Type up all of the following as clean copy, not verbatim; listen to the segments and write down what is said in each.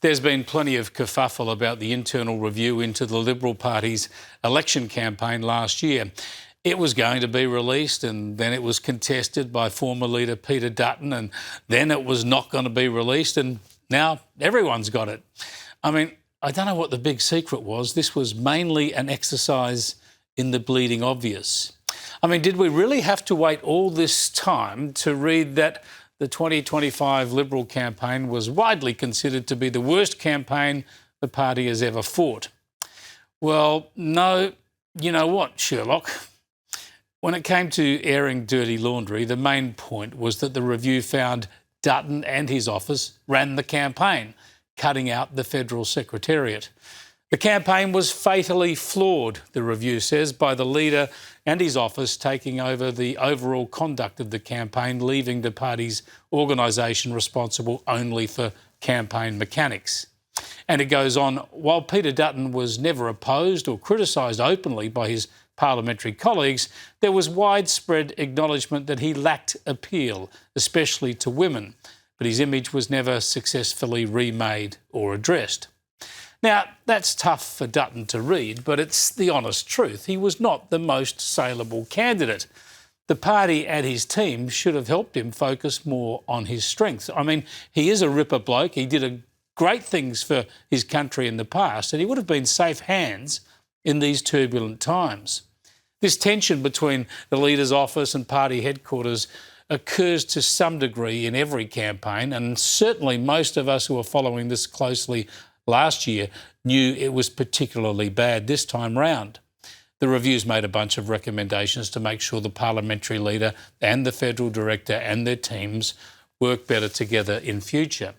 There's been plenty of kerfuffle about the internal review into the Liberal Party's election campaign last year. It was going to be released and then it was contested by former leader Peter Dutton, and then it was not going to be released, and now everyone's got it. I mean, I don't know what the big secret was. This was mainly an exercise in the bleeding obvious. I mean, did we really have to wait all this time to read that the 2025 Liberal campaign was widely considered to be the worst campaign the party has ever fought? Well, no, you know what, Sherlock? When it came to airing dirty laundry, the main point was that the review found Dutton and his office ran the campaign, cutting out the federal secretariat. The campaign was fatally flawed, the review says, by the leader and his office taking over the overall conduct of the campaign, leaving the party's organisation responsible only for campaign mechanics. And it goes on, while Peter Dutton was never opposed or criticised openly by his parliamentary colleagues, there was widespread acknowledgement that he lacked appeal, especially to women, but his image was never successfully remade or addressed. Now, that's tough for Dutton to read, but it's the honest truth. He was not the most saleable candidate. The party and his team should have helped him focus more on his strengths. I mean, he is a ripper bloke. He did great things for his country in the past, and he would have been safe hands in these turbulent times. This tension between the leader's office and party headquarters occurs to some degree in every campaign, and certainly most of us who are following this closely last year knew it was particularly bad this time round. The review's made a bunch of recommendations to make sure the parliamentary leader and the federal director and their teams work better together in future.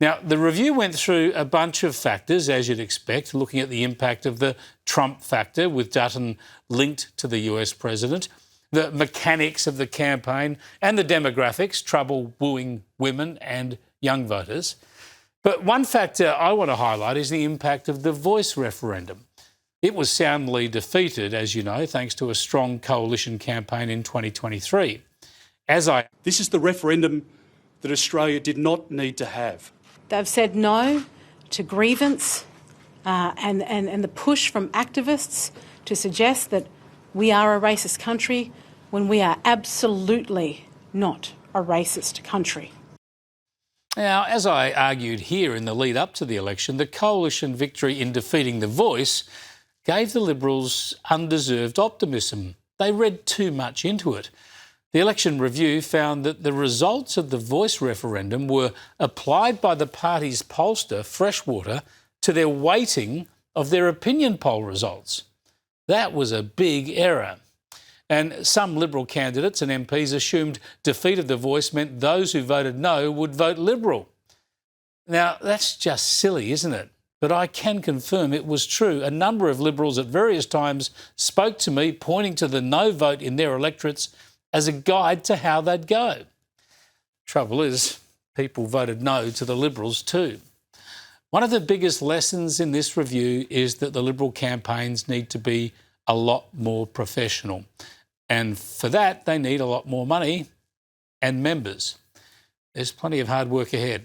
Now, the review went through a bunch of factors, as you'd expect, looking at the impact of the Trump factor, with Dutton linked to the US president, the mechanics of the campaign and the demographics, trouble wooing women and young voters. But one factor I want to highlight is the impact of the voice referendum. It was soundly defeated, as you know, thanks to a strong coalition campaign in 2023. This is the referendum that Australia did not need to have. They've said no to grievance and the push from activists to suggest that we are a racist country when we are absolutely not a racist country. Now, as I argued here in the lead up to the election, the coalition victory in defeating the voice gave the Liberals undeserved optimism. They read too much into it. The election review found that the results of the voice referendum were applied by the party's pollster, Freshwater, to their weighting of their opinion poll results. That was a big error. And some Liberal candidates and MPs assumed defeat of the voice meant those who voted no would vote Liberal. Now, that's just silly, isn't it? But I can confirm it was true. A number of Liberals at various times spoke to me, pointing to the no vote in their electorates as a guide to how they'd go. Trouble is, people voted no to the Liberals too. One of the biggest lessons in this review is that the Liberal campaigns need to be a lot more professional. And for that, they need a lot more money and members. There's plenty of hard work ahead.